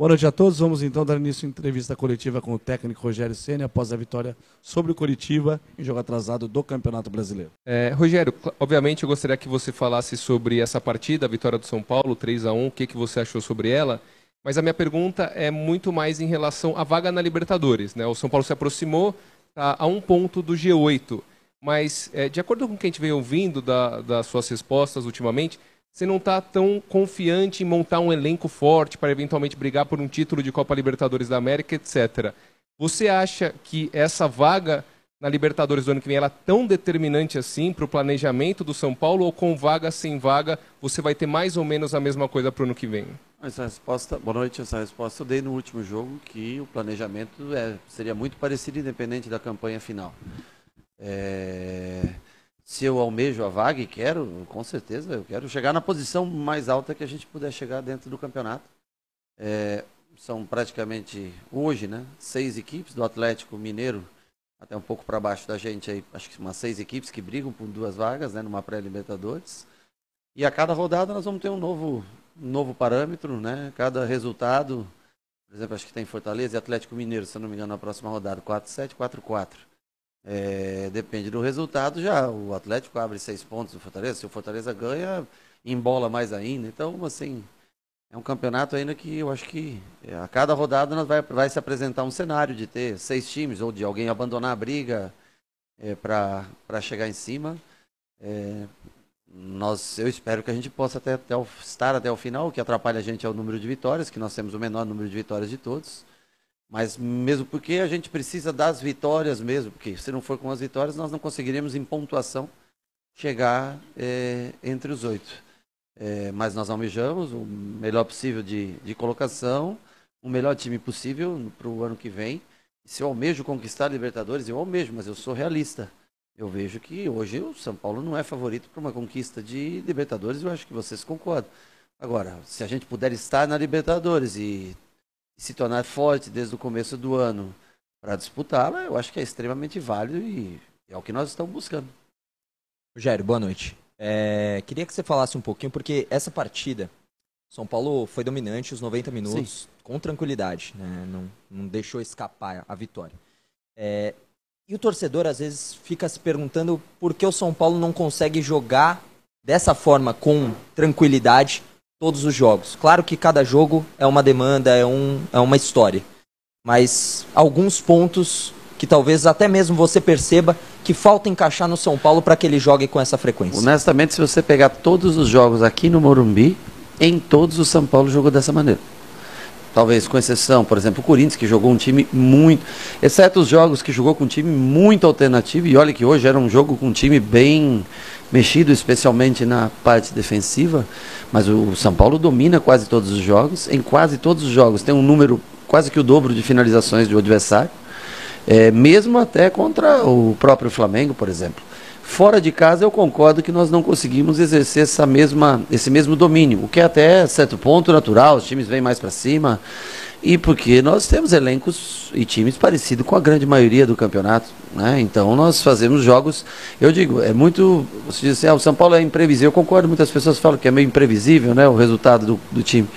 Boa noite a todos. Vamos então dar início à entrevista coletiva com o técnico Rogério Ceni após a vitória sobre o Coritiba em jogo atrasado do Campeonato Brasileiro. Rogério, obviamente eu gostaria que você falasse sobre essa partida, a vitória do São Paulo, 3-1, o que você achou sobre ela. Mas a minha pergunta é muito mais em relação à vaga na Libertadores, né? O São Paulo se aproximou, tá a 1 ponto do G8, mas de acordo com o que a gente vem ouvindo das suas respostas ultimamente, você não está tão confiante em montar um elenco forte para eventualmente brigar por um título de Copa Libertadores da América, etc. Você acha que essa vaga na Libertadores do ano que vem ela é tão determinante assim para o planejamento do São Paulo, ou com vaga, sem vaga, você vai ter mais ou menos a mesma coisa para o ano que vem? Boa noite, essa resposta eu dei no último jogo, que o planejamento seria muito parecido independente da campanha final. Se eu almejo a vaga e quero, com certeza, eu quero chegar na posição mais alta que a gente puder chegar dentro do campeonato. São praticamente, hoje, 6 equipes do Atlético Mineiro, até um pouco para baixo da gente, aí, acho que umas 6 equipes que brigam por 2 vagas, numa pré-Libertadores. E a cada rodada nós vamos ter um novo parâmetro, Cada resultado, por exemplo, acho que tem Fortaleza e Atlético Mineiro, se eu não me engano, na próxima rodada, 4-7, 4-4. Depende do resultado já. O Atlético abre 6 pontos do Fortaleza. Se o Fortaleza ganha, embola mais ainda. Então, assim, é um campeonato ainda que eu acho que a cada rodada nós vai se apresentar um cenário de ter 6 times ou de alguém abandonar a briga para chegar em cima. Eu espero que a gente possa estar até o final. O que atrapalha a gente é o número de vitórias, que nós temos o menor número de vitórias de todos. Mas mesmo porque a gente precisa das vitórias mesmo, porque se não for com as vitórias, nós não conseguiremos em pontuação chegar entre os 8. Mas nós almejamos o melhor possível de colocação, o melhor time possível para o ano que vem. E se eu almejo conquistar a Libertadores, eu almejo, mas eu sou realista. Eu vejo que hoje o São Paulo não é favorito para uma conquista de Libertadores, eu acho que vocês concordam. Agora, se a gente puder estar na Libertadores e se tornar forte desde o começo do ano para disputá-la, eu acho que é extremamente válido e é o que nós estamos buscando. Rogério, boa noite. Queria que você falasse um pouquinho, porque essa partida, São Paulo foi dominante os 90 minutos, sim, com tranquilidade, não deixou escapar a vitória. E o torcedor às vezes fica se perguntando por que o São Paulo não consegue jogar dessa forma, com tranquilidade, todos os jogos. Claro que cada jogo é uma demanda, é uma história. Mas alguns pontos que talvez até mesmo você perceba que falta encaixar no São Paulo para que ele jogue com essa frequência. Honestamente, se você pegar todos os jogos aqui no Morumbi, em todos o São Paulo jogou dessa maneira. Talvez com exceção, por exemplo, o Corinthians, que jogou um time muito... Exceto os jogos que jogou com um time muito alternativo, e olha que hoje era um jogo com um time bem mexido, especialmente na parte defensiva, mas o São Paulo domina quase todos os jogos. Em quase todos os jogos tem um número quase que o dobro de finalizações do adversário, mesmo até contra o próprio Flamengo, por exemplo. Fora de casa, eu concordo que nós não conseguimos exercer esse mesmo domínio, o que é até certo ponto natural, os times vêm mais para cima, e porque nós temos elencos e times parecidos com a grande maioria do campeonato, Então nós fazemos jogos, eu digo, é muito, você diz assim, o São Paulo é imprevisível, eu concordo, muitas pessoas falam que é meio imprevisível, o resultado do time.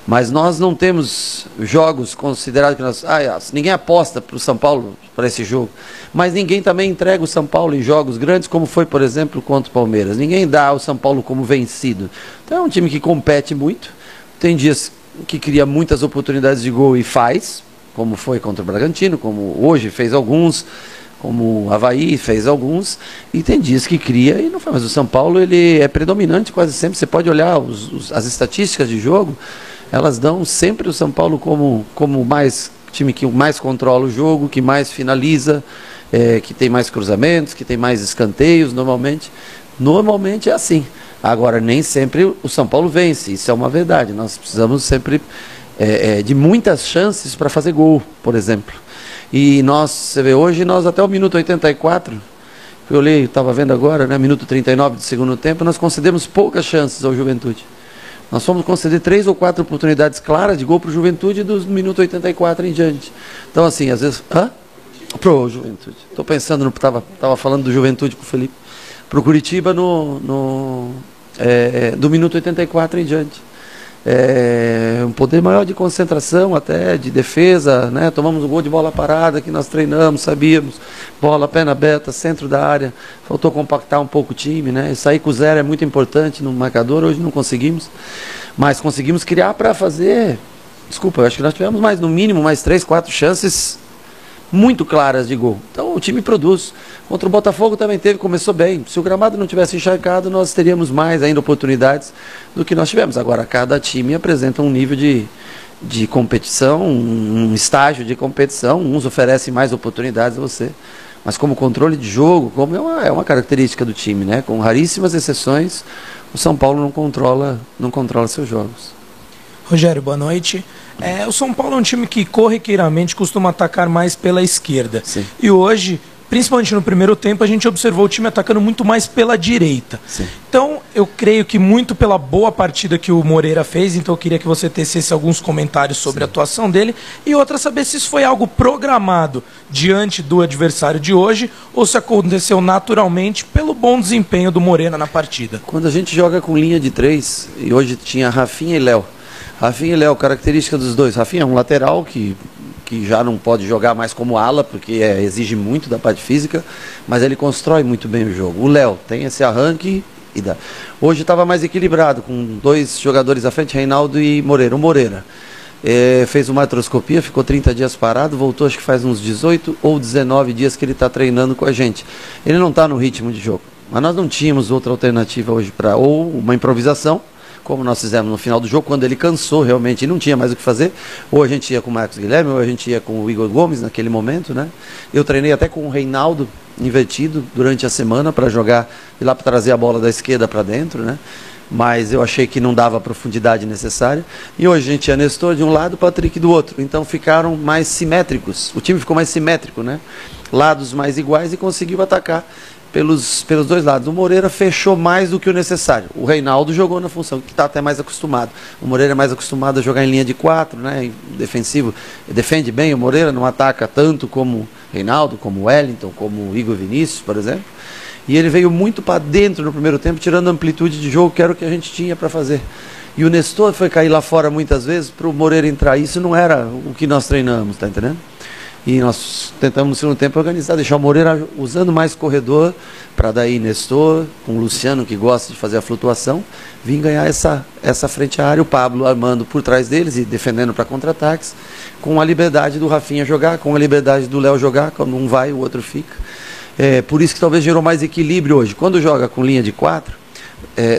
Mas nós não temos jogos considerados que ninguém aposta para o São Paulo para esse jogo. Mas ninguém também entrega o São Paulo em jogos grandes, como foi, por exemplo, contra o Palmeiras. Ninguém dá o São Paulo como vencido. Então é um time que compete muito. Tem dias que cria muitas oportunidades de gol e faz, como foi contra o Bragantino, como hoje fez alguns, como o Avaí fez alguns, e tem dias que cria e não faz. Mas o São Paulo ele é predominante quase sempre. Você pode olhar as estatísticas de jogo, elas dão sempre o São Paulo como mais time que mais controla o jogo, que mais finaliza, que tem mais cruzamentos, que tem mais escanteios, normalmente. Normalmente é assim. Agora, nem sempre o São Paulo vence, isso é uma verdade. Nós precisamos sempre de muitas chances para fazer gol, por exemplo. E você vê, hoje nós até o minuto 84, eu olhei, estava vendo agora, minuto 39 do segundo tempo, nós concedemos poucas chances ao Juventude. Nós fomos conceder 3 ou 4 oportunidades claras de gol para o Juventude dos minuto 84 em diante. Então, assim, às vezes... Pro Juventude. Estou pensando, estava falando do Juventude com o Felipe. Para o Curitiba do minuto 84 em diante. um poder maior de concentração, até de defesa, né? Tomamos um gol de bola parada que nós treinamos, sabíamos, bola, perna aberta, centro da área, faltou compactar um pouco o time, né? Sair com 0 é muito importante no marcador, hoje não conseguimos, mas conseguimos criar para fazer, desculpa, eu acho que nós tivemos no mínimo mais 3, 4 chances muito claras de gol. Então o time produz. Contra o Botafogo também começou bem. Se o gramado não tivesse encharcado, nós teríamos mais ainda oportunidades do que nós tivemos. Agora, cada time apresenta um nível de competição, um estágio de competição. Uns oferecem mais oportunidades a você. Mas como controle de jogo, como é uma característica do time, né? Com raríssimas exceções, o São Paulo não controla seus jogos. Rogério, boa noite. O São Paulo é um time que corriqueiramente costuma atacar mais pela esquerda. Sim. E hoje, principalmente no primeiro tempo, a gente observou o time atacando muito mais pela direita. Sim. Então, eu creio que muito pela boa partida que o Moreira fez, então eu queria que você tecesse alguns comentários sobre a atuação dele. E outra, saber se isso foi algo programado diante do adversário de hoje ou se aconteceu naturalmente pelo bom desempenho do Moreira na partida. Quando a gente joga com linha de 3, e hoje tinha Rafinha e Léo. Rafinha e Léo, característica dos dois. Rafinha é um lateral que já não pode jogar mais como ala, porque exige muito da parte física, mas ele constrói muito bem o jogo. O Léo tem esse arranque e dá. Hoje estava mais equilibrado, com 2 jogadores à frente, Reinaldo e Moreira. O Moreira fez uma artroscopia, ficou 30 dias parado, voltou acho que faz uns 18 ou 19 dias que ele está treinando com a gente. Ele não está no ritmo de jogo, mas nós não tínhamos outra alternativa hoje para ou uma improvisação, como nós fizemos no final do jogo, quando ele cansou realmente e não tinha mais o que fazer, ou a gente ia com o Marcos Guilherme, ou a gente ia com o Igor Gomes naquele momento, né? Eu treinei até com o Reinaldo invertido durante a semana para jogar e lá para trazer a bola da esquerda para dentro, né? Mas eu achei que não dava a profundidade necessária. E hoje a gente tinha Nestor de um lado, Patrick do outro. Então ficaram mais simétricos. O time ficou mais simétrico, né? Lados mais iguais e conseguiu atacar pelos dois lados. O Moreira fechou mais do que o necessário. O Reinaldo jogou na função, que está até mais acostumado. O Moreira é mais acostumado a jogar em linha de 4, né, defensivo. Defende bem o Moreira, não ataca tanto como o Reinaldo, como o Wellington, como o Igor Vinícius, por exemplo. E ele veio muito para dentro no primeiro tempo, tirando a amplitude de jogo, que era o que a gente tinha para fazer. E o Nestor foi cair lá fora muitas vezes para o Moreira entrar. Isso não era o que nós treinamos, tá entendendo? E nós tentamos no segundo tempo organizar, deixar o Moreira usando mais corredor, para daí Nestor, com o Luciano, que gosta de fazer a flutuação, vir ganhar essa frente à área, o Pablo armando por trás deles e defendendo para contra-ataques, com a liberdade do Rafinha jogar, com a liberdade do Léo jogar, quando um vai, o outro fica. Por isso que talvez gerou mais equilíbrio hoje. Quando joga com linha de 4,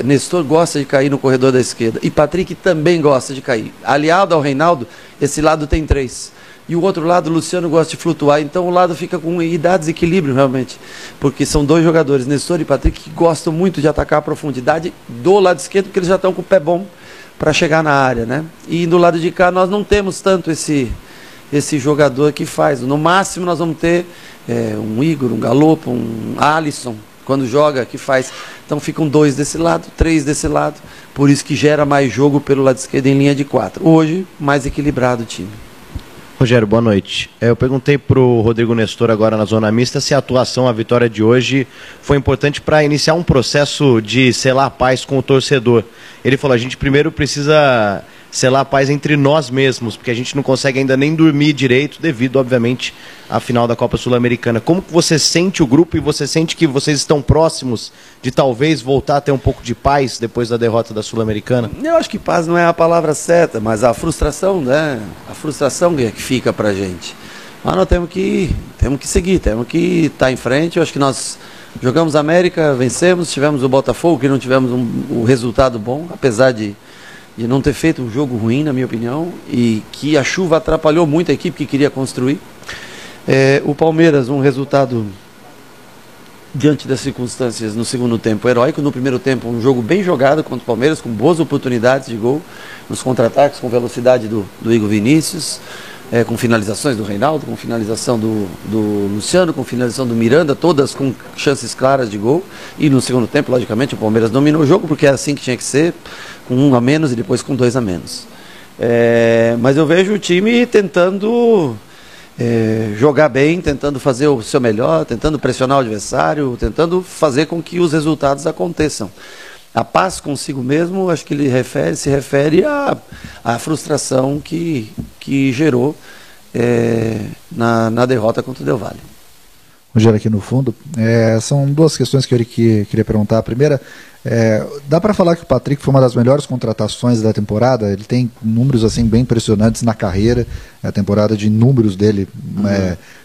Nestor gosta de cair no corredor da esquerda, e Patrick também gosta de cair. Aliado ao Reinaldo, esse lado tem 3. E o outro lado, o Luciano gosta de flutuar, então o lado fica com e dá desequilíbrio realmente, porque são 2 jogadores, Nestor e Patrick, que gostam muito de atacar a profundidade do lado esquerdo, porque eles já estão com o pé bom para chegar na área, né? E do lado de cá nós não temos tanto esse jogador que faz. No máximo nós vamos ter um Igor, um Galopo, um Alisson, quando joga, que faz. Então ficam 2 desse lado, 3 desse lado, por isso que gera mais jogo pelo lado esquerdo em linha de 4. Hoje, mais equilibrado o time. Rogério, boa noite. Eu perguntei para o Rodrigo Nestor agora na zona mista se a atuação, a vitória de hoje foi importante para iniciar um processo de selar a paz com o torcedor. Ele falou, a gente primeiro precisa selar a paz entre nós mesmos, porque a gente não consegue ainda nem dormir direito devido, obviamente, à final da Copa Sul-Americana. Como que você sente o grupo e você sente que vocês estão próximos de talvez voltar a ter um pouco de paz depois da derrota da Sul-Americana? Eu acho que paz não é a palavra certa, mas a frustração, né? A frustração é que fica pra gente. Mas nós temos que seguir, temos que estar em frente. Eu acho que nós jogamos a América, vencemos, tivemos o Botafogo, que não tivemos um resultado bom, apesar de não ter feito um jogo ruim, na minha opinião, e que a chuva atrapalhou muito a equipe que queria construir. O Palmeiras, um resultado diante das circunstâncias no segundo tempo heróico, no primeiro tempo um jogo bem jogado contra o Palmeiras, com boas oportunidades de gol, nos contra-ataques, com velocidade do Igor Vinícius, com finalizações do Reinaldo, com finalização do Luciano, com finalização do Miranda, todas com chances claras de gol. E no segundo tempo, logicamente, o Palmeiras dominou o jogo, porque era assim que tinha que ser, com 1 a menos e depois com 2 a menos. Mas eu vejo o time tentando jogar bem, tentando fazer o seu melhor, tentando pressionar o adversário, tentando fazer com que os resultados aconteçam. A paz consigo mesmo, acho que ele se refere à frustração que gerou na derrota contra o Del Valle. Rogério, aqui no fundo, são duas questões que eu queria perguntar. A primeira, dá para falar que o Patrick foi uma das melhores contratações da temporada? Ele tem números assim bem impressionantes na carreira, a temporada de números dele,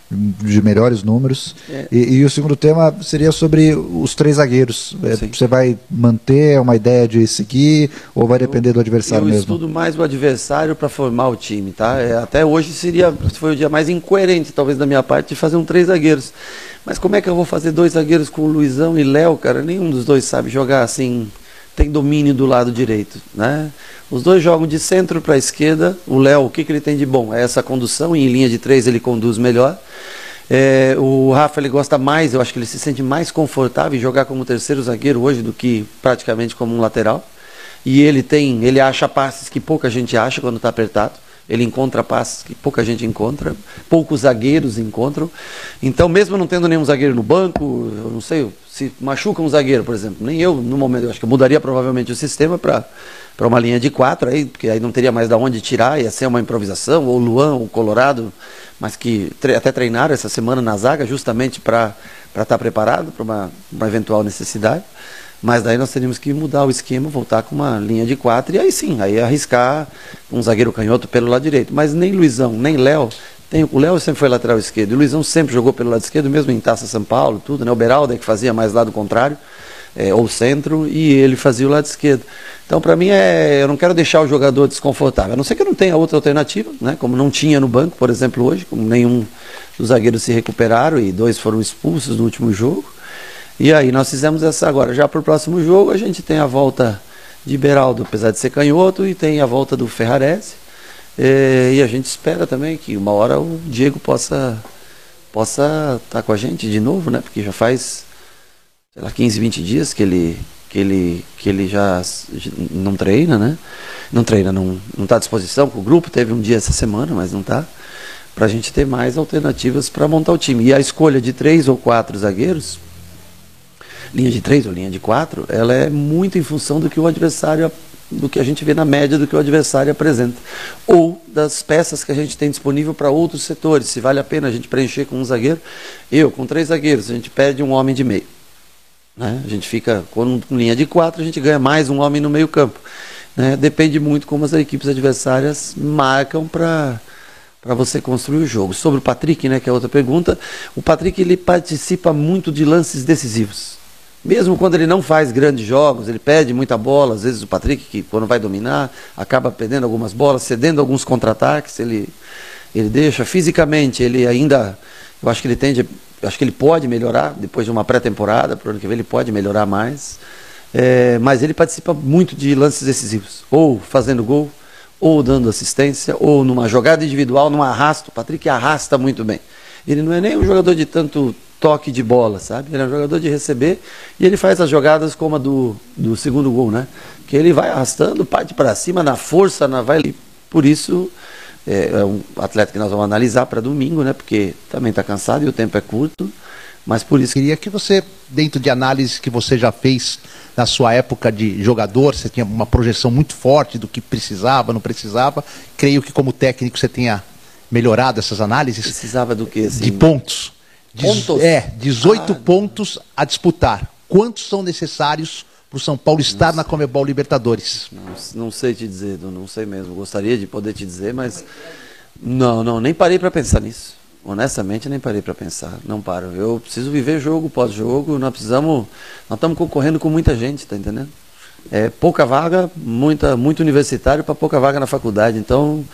de melhores números. E o segundo tema seria sobre os 3 zagueiros. Você vai manter uma ideia de seguir ou vai depender do adversário mesmo? Eu estudo mais o adversário para formar o time, tá? Até hoje foi o dia mais incoerente, talvez, da minha parte, de fazer 3 zagueiros. Mas como é que eu vou fazer 2 zagueiros com o Luizão e Léo, cara? Nenhum dos dois sabe jogar assim, tem domínio do lado direito, né? Os dois jogam de centro para a esquerda. O Léo, o que ele tem de bom? É essa condução, e em linha de 3 ele conduz melhor. O Rafa, ele gosta mais, eu acho que ele se sente mais confortável em jogar como terceiro zagueiro hoje do que praticamente como um lateral. E ele acha passes que pouca gente acha quando está apertado. Ele encontra passes que pouca gente encontra, poucos zagueiros encontram. Então, mesmo não tendo nenhum zagueiro no banco, eu não sei, se machuca um zagueiro, por exemplo, nem eu, no momento, eu acho que eu mudaria provavelmente o sistema para uma linha de 4, porque aí não teria mais de onde tirar, ia ser uma improvisação, ou o Luan, ou o Colorado, mas que até treinaram essa semana na zaga, justamente para estar preparado para uma eventual necessidade. Mas daí nós teríamos que mudar o esquema, voltar com uma linha de 4, e aí sim, aí arriscar um zagueiro canhoto pelo lado direito. Mas nem Luizão, nem Léo, o Léo sempre foi lateral esquerdo, e o Luizão sempre jogou pelo lado esquerdo, mesmo em Taça São Paulo, tudo, né? O Beraldo é que fazia mais lado contrário, ou centro, e ele fazia o lado esquerdo. Então, para mim, eu não quero deixar o jogador desconfortável, a não ser que eu não tenha outra alternativa, né? Como não tinha no banco, por exemplo, hoje, como nenhum dos zagueiros se recuperaram, e 2 foram expulsos no último jogo. E aí nós fizemos essa agora. Já para o próximo jogo a gente tem a volta de Beraldo, apesar de ser canhoto, e tem a volta do Ferrarese. E a gente espera também que uma hora o Diego possa estar com a gente de novo, né? Porque já faz, sei lá, 15, 20 dias que ele já não treina, né? Não treina, não está à disposição com o grupo. Teve um dia essa semana, mas não está. Para a gente ter mais alternativas para montar o time. E a escolha de 3 ou 4 zagueiros, linha de 3 ou linha de 4, ela é muito em função do que o adversário, do que a gente vê na média do que o adversário apresenta, ou das peças que a gente tem disponível para outros setores. Se vale a pena a gente preencher com um zagueiro, com 3 zagueiros, a gente perde um homem de meio, né? A gente fica com linha de 4, a gente ganha mais um homem no meio campo, né? Depende muito como as equipes adversárias marcam para você construir o jogo. Sobre o Patrick, né, que é outra pergunta, o Patrick, ele participa muito de lances decisivos. Mesmo quando ele não faz grandes jogos, ele perde muita bola. Às vezes o Patrick, que quando vai dominar, acaba perdendo algumas bolas, cedendo alguns contra-ataques, ele deixa. Fisicamente, ele ainda, eu acho que ele pode melhorar, depois de uma pré-temporada, para o ano que vem ele pode melhorar mais. Mas ele participa muito de lances decisivos, ou fazendo gol, ou dando assistência, ou numa jogada individual, num arrasto. O Patrick arrasta muito bem. Ele não é nem um jogador de tanto toque de bola, sabe? Ele é um jogador de receber, e ele faz as jogadas como a do segundo gol, né? Que ele vai arrastando, parte para cima, na força, vai. Por isso, é um atleta que nós vamos analisar para domingo, né? Porque também está cansado e o tempo é curto, mas por isso... Queria que você, dentro de análise que você já fez na sua época de jogador, você tinha uma projeção muito forte do que precisava, não precisava. Creio que como técnico você tenha melhorado essas análises. Precisava do quê? Assim? De pontos. Pontos? 18 pontos a disputar. Quantos são necessários para o São Paulo estar na Conmebol Libertadores? Não sei te dizer, não sei mesmo. Gostaria de poder te dizer, mas nem parei para pensar nisso. Honestamente, nem parei para pensar. Não paro. Eu preciso viver jogo pós-jogo. Nós estamos concorrendo com muita gente, tá entendendo? Pouca vaga, muito universitário para pouca vaga na faculdade. Então,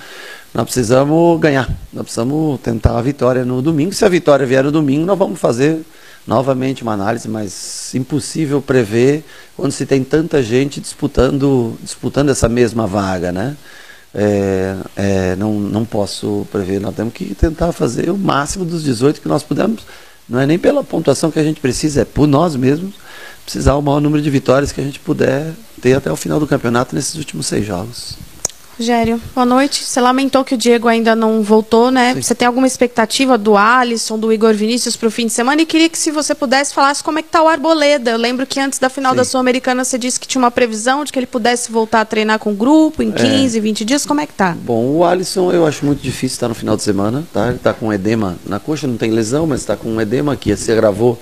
nós precisamos ganhar. Nós precisamos tentar a vitória no domingo. Se a vitória vier no domingo, nós vamos fazer novamente uma análise, mas impossível prever quando se tem tanta gente disputando essa mesma vaga, né? Não posso prever. Nós temos que tentar fazer o máximo dos 18 que nós pudermos. Não é nem pela pontuação que a gente precisa, é por nós mesmos precisar o maior número de vitórias que a gente puder ter até o final do campeonato nesses últimos 6 jogos. Rogério, boa noite. Você lamentou que o Diego ainda não voltou, né? Sim. Você tem alguma expectativa do Alisson, do Igor Vinícius para o fim de semana? E queria que, se você pudesse, falasse como é que tá o Arboleda. Eu lembro que antes da final da Sul-Americana você disse que tinha uma previsão de que ele pudesse voltar a treinar com o grupo em 15, 20 dias. Como é que tá? Bom, o Alisson eu acho muito difícil estar no final de semana, tá? Ele tá com edema na coxa, não tem lesão, mas está com um edema que se agravou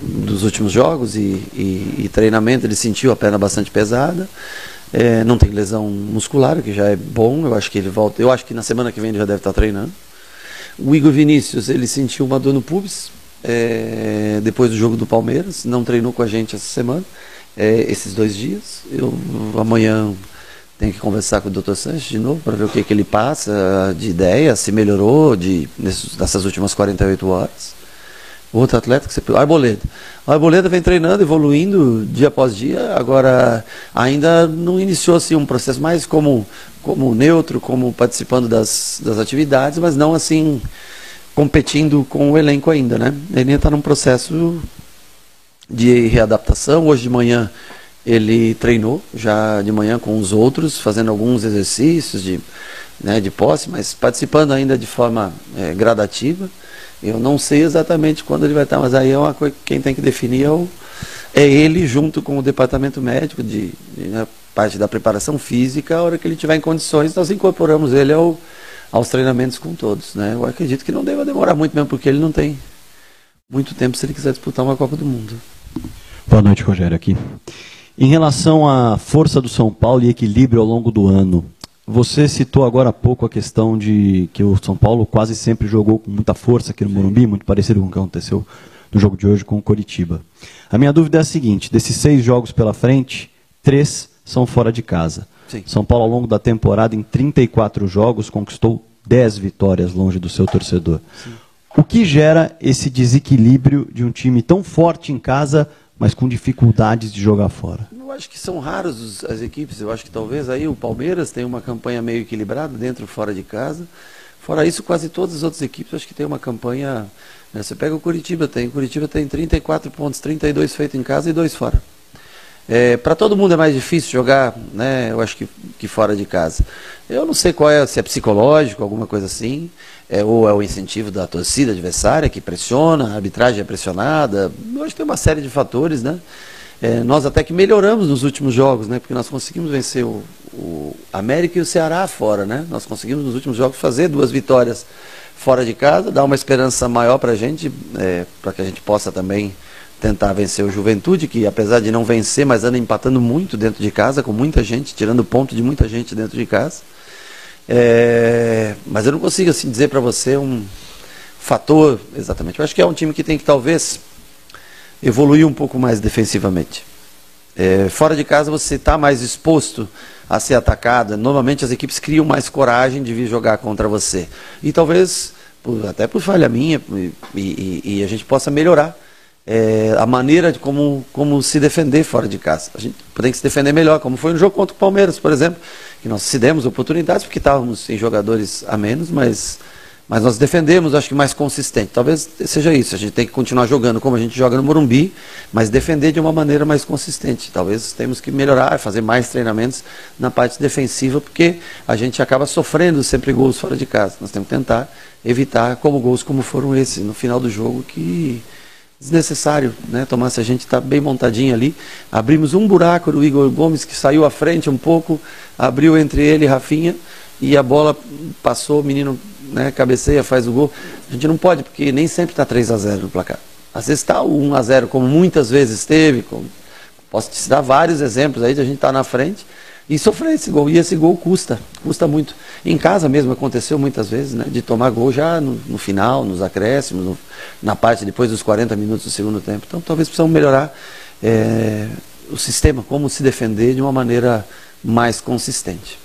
dos últimos jogos e treinamento. Ele sentiu a perna bastante pesada. Não tem lesão muscular, que já é bom. Eu acho que ele volta. Eu acho que na semana que vem ele já deve estar treinando. O Igor Vinícius, ele sentiu uma dor no pubis depois do jogo do Palmeiras. Não treinou com a gente essa semana, esses 2 dias. Amanhã tenho que conversar com o Dr. Sanches de novo para ver o que ele passa de ideia, se melhorou nessas últimas 48 horas. Outro atleta que você... Arboleda. O Arboleda vem treinando, evoluindo dia após dia. Agora, ainda não iniciou assim, um processo mais como neutro, como participando das atividades, mas não assim competindo com o elenco ainda, né? Ele ainda está num processo de readaptação. Hoje de manhã ele treinou, já de manhã com os outros, fazendo alguns exercícios de posse, mas participando ainda de forma gradativa. Eu não sei exatamente quando ele vai estar, mas aí é uma coisa que quem tem que definir é ele, junto com o departamento médico, parte da preparação física. A hora que ele tiver em condições, nós incorporamos ele aos treinamentos com todos, né? Eu acredito que não deva demorar muito mesmo, porque ele não tem muito tempo se ele quiser disputar uma Copa do Mundo. Boa noite, Rogério, aqui. Em relação à força do São Paulo e equilíbrio ao longo do ano, você citou agora há pouco a questão de que o São Paulo quase sempre jogou com muita força aqui no Morumbi, muito parecido com o que aconteceu no jogo de hoje com o Coritiba. A minha dúvida é a seguinte: desses 6 jogos pela frente, 3 são fora de casa. Sim. São Paulo, ao longo da temporada, em 34 jogos, conquistou 10 vitórias longe do seu torcedor. Sim. O que gera esse desequilíbrio de um time tão forte em casa, mas com dificuldades de jogar fora? Eu acho que são raras as equipes. Eu acho que talvez aí o Palmeiras tenha uma campanha meio equilibrada, dentro e fora de casa. Fora isso, quase todas as outras equipes acho que tem uma campanha, né? Você pega o Coritiba tem 34 pontos, 32 feitos em casa e 2 fora. Para todo mundo é mais difícil jogar, né? Eu acho que fora de casa. Eu não sei se é psicológico, alguma coisa assim, ou é o incentivo da torcida adversária que pressiona, a arbitragem é pressionada. Eu acho que tem uma série de fatores, né? Nós até que melhoramos nos últimos jogos, né? Porque nós conseguimos vencer o América e o Ceará fora, né? Nós conseguimos nos últimos jogos fazer 2 vitórias fora de casa, dar uma esperança maior para a gente, para que a gente possa também tentar vencer o Juventude, que apesar de não vencer, mas anda empatando muito dentro de casa, com muita gente, tirando ponto de muita gente dentro de casa. Mas eu não consigo assim dizer para você um fator exatamente. Eu acho que é um time que tem que talvez evoluir um pouco mais defensivamente. Fora de casa você está mais exposto a ser atacado. Normalmente as equipes criam mais coragem de vir jogar contra você. E talvez, até por falha minha, e a gente possa melhorar a maneira de como se defender fora de casa. A gente tem que se defender melhor, como foi no jogo contra o Palmeiras, por exemplo, que nós se demos oportunidades, porque estávamos sem jogadores a menos, mas nós defendemos, acho que mais consistente. Talvez seja isso, a gente tem que continuar jogando como a gente joga no Morumbi, mas defender de uma maneira mais consistente. Talvez temos que melhorar, fazer mais treinamentos na parte defensiva, porque a gente acaba sofrendo sempre gols fora de casa. Nós temos que tentar evitar gols como foram esses no final do jogo, que desnecessário, né? Se a gente está bem montadinho ali, abrimos um buraco do Igor Gomes, que saiu à frente um pouco, abriu entre ele e Rafinha, e a bola passou, o menino, né, cabeceia, faz o gol. A gente não pode, porque nem sempre está 3-0 no placar. Às vezes está 1-0, como muitas vezes teve. Posso te dar vários exemplos aí de a gente estar na frente e sofrer esse gol. E esse gol custa muito. Em casa mesmo aconteceu muitas vezes, né, de tomar gol já no final, nos acréscimos, na parte depois dos 40 minutos do segundo tempo. Então talvez precisamos melhorar o sistema, como se defender de uma maneira mais consistente.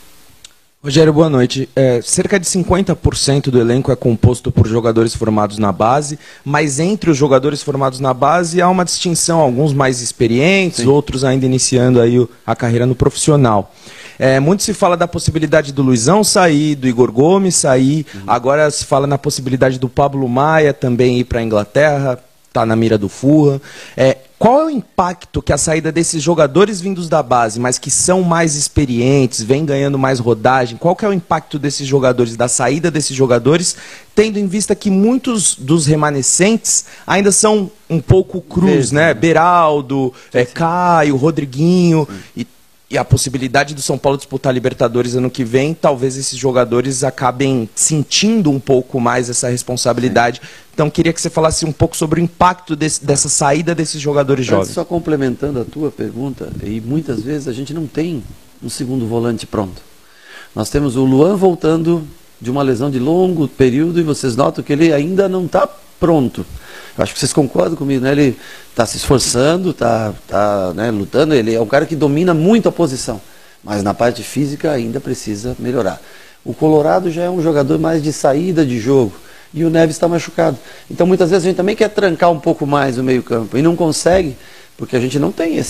Rogério, boa noite. Cerca de 50% do elenco é composto por jogadores formados na base, mas entre os jogadores formados na base há uma distinção, alguns mais experientes, sim, outros ainda iniciando aí a carreira no profissional. Muito se fala da possibilidade do Luizão sair, do Igor Gomes sair, agora se fala na possibilidade do Pablo Maia também ir para a Inglaterra. tá na mira do Fulham. Qual é o impacto que a saída desses jogadores vindos da base, mas que são mais experientes, vêm ganhando mais rodagem, qual que é o impacto desses jogadores, da saída desses jogadores, tendo em vista que muitos dos remanescentes ainda são um pouco crus, né? Beraldo, Caio, Rodriguinho, e a possibilidade do São Paulo disputar a Libertadores ano que vem, talvez esses jogadores acabem sentindo um pouco mais essa responsabilidade. Então, queria que você falasse um pouco sobre o impacto dessa saída desses jogadores jovens. Só complementando a tua pergunta, e muitas vezes a gente não tem um segundo volante pronto. Nós temos o Luan voltando de uma lesão de longo período e vocês notam que ele ainda não está pronto. Eu acho que vocês concordam comigo, né? Ele está se esforçando, está né, lutando, ele é um cara que domina muito a posição, mas na parte física ainda precisa melhorar. O Colorado já é um jogador mais de saída de jogo, e o Neves está machucado. Então muitas vezes a gente também quer trancar um pouco mais o meio campo, e não consegue, porque a gente não tem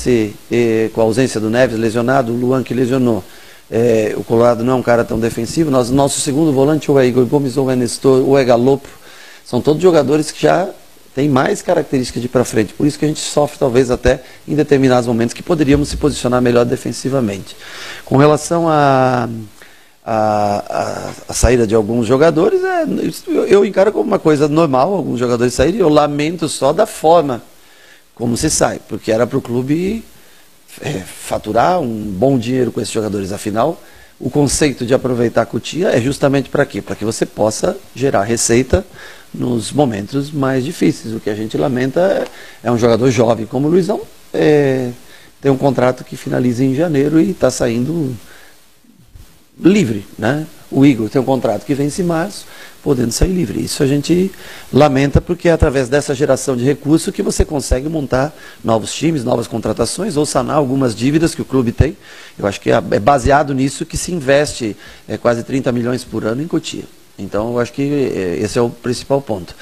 com a ausência do Neves lesionado, o Luan que lesionou. O Colorado não é um cara tão defensivo, nosso segundo volante ou é Igor Gomes, ou é Nestor, ou é Galopo, são todos jogadores que já tem mais características de ir para frente, por isso que a gente sofre talvez até em determinados momentos que poderíamos se posicionar melhor defensivamente. Com relação a saída de alguns jogadores, eu encaro como uma coisa normal, alguns jogadores saírem, eu lamento só da forma como se sai, porque era para o clube faturar um bom dinheiro com esses jogadores, afinal, o conceito de aproveitar a Cotia é justamente para quê? Para que você possa gerar receita nos momentos mais difíceis. O que a gente lamenta é um jogador jovem como o Luizão, tem um contrato que finaliza em janeiro e está saindo livre, né? O Igor tem um contrato que vence em março, podendo sair livre. Isso a gente lamenta porque é através dessa geração de recursos que você consegue montar novos times, novas contratações ou sanar algumas dívidas que o clube tem. Eu acho que é baseado nisso que se investe quase 30 milhões por ano em Cotia. Então, eu acho que esse é o principal ponto.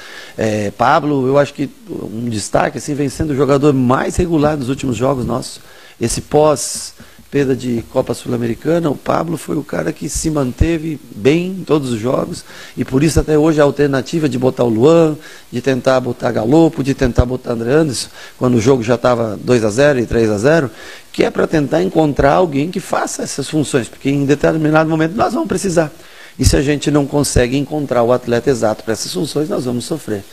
Pablo, eu acho que um destaque, assim, vem sendo o jogador mais regular dos últimos jogos nossos. Esse pós-perda de Copa Sul-Americana, o Pablo foi o cara que se manteve bem em todos os jogos, e por isso até hoje a alternativa de botar o Luan, de tentar botar Galopo, de tentar botar André Anderson, quando o jogo já estava 2-0 e 3-0, que é para tentar encontrar alguém que faça essas funções, porque em determinado momento nós vamos precisar. E se a gente não consegue encontrar o atleta exato para essas funções, nós vamos sofrer.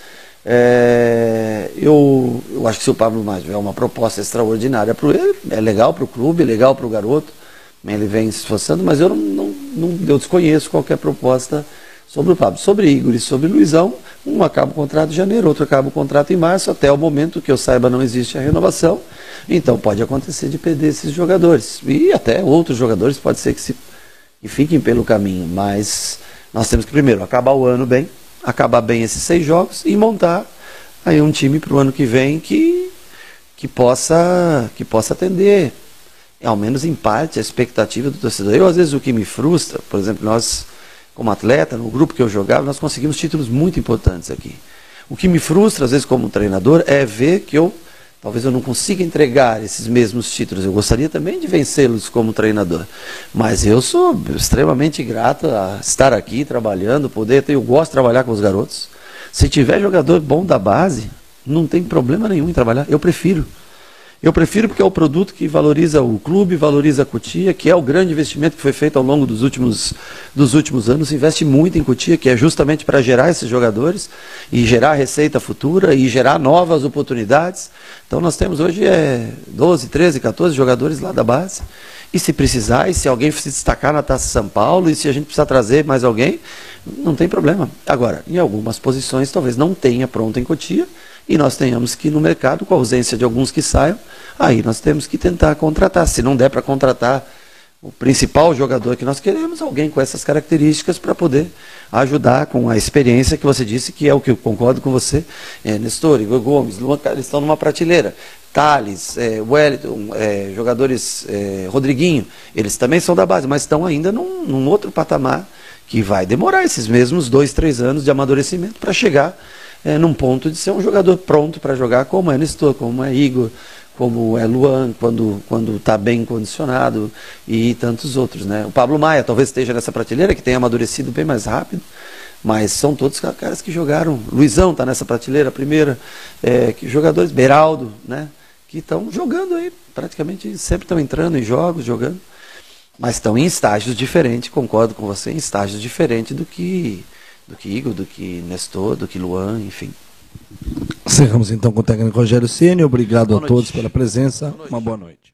Eu acho que se o Pablo Mágio é uma proposta extraordinária para ele, é legal para o clube, é legal para o garoto, ele vem se esforçando, mas eu eu desconheço qualquer proposta sobre o Pablo. Sobre Igor e sobre Luizão, um acaba o contrato em janeiro, outro acaba o contrato em março, até o momento que eu saiba não existe a renovação, então pode acontecer de perder esses jogadores. E até outros jogadores pode ser que fiquem pelo caminho, mas nós temos que primeiro acabar o ano bem, acabar bem esses 6 jogos e montar aí um time para o ano que vem que possa atender, ao menos em parte, a expectativa do torcedor. Eu, às vezes, o que me frustra, por exemplo, nós, como atleta, no grupo que eu jogava, nós conseguimos títulos muito importantes aqui. O que me frustra, às vezes, como treinador, é ver que talvez eu não consiga entregar esses mesmos títulos. Eu gostaria também de vencê-los como treinador. Mas eu sou extremamente grato a estar aqui trabalhando, eu gosto de trabalhar com os garotos. Se tiver jogador bom da base, não tem problema nenhum em trabalhar. Eu prefiro. Eu prefiro porque é o produto que valoriza o clube, valoriza a Cotia, que é o grande investimento que foi feito ao longo dos últimos anos. Se investe muito em Cotia, que é justamente para gerar esses jogadores e gerar receita futura e gerar novas oportunidades. Então nós temos hoje 12, 13, 14 jogadores lá da base. E se precisar, e se alguém se destacar na Taça São Paulo, e se a gente precisar trazer mais alguém, não tem problema. Agora, em algumas posições talvez não tenha pronto em Cotia, e nós tenhamos que ir no mercado, com a ausência de alguns que saiam, aí nós temos que tentar contratar. Se não der para contratar o principal jogador que nós queremos, alguém com essas características para poder ajudar com a experiência que você disse, que é o que eu concordo com você. Nestor, Igor Gomes, Luan, eles estão numa prateleira. Thales, Wellington, jogadores, Rodriguinho, eles também são da base, mas estão ainda num outro patamar que vai demorar esses mesmos 2, 3 anos de amadurecimento para chegar num ponto de ser um jogador pronto para jogar, como é Nestor, como é Igor, como é Luan, quando está bem condicionado, e tantos outros, né? O Pablo Maia talvez esteja nessa prateleira, que tem amadurecido bem mais rápido, mas são todos caras que jogaram. Luizão está nessa prateleira, a primeira, que jogadores, Beraldo, né? Que estão jogando aí, praticamente sempre estão entrando em jogos, jogando, mas estão em estágios diferentes, concordo com você, em estágios diferentes do que Igor, do que Nestor, do que Luan, enfim. Encerramos então com o técnico Rogério Ceni. Obrigado a todos pela presença. Uma boa noite.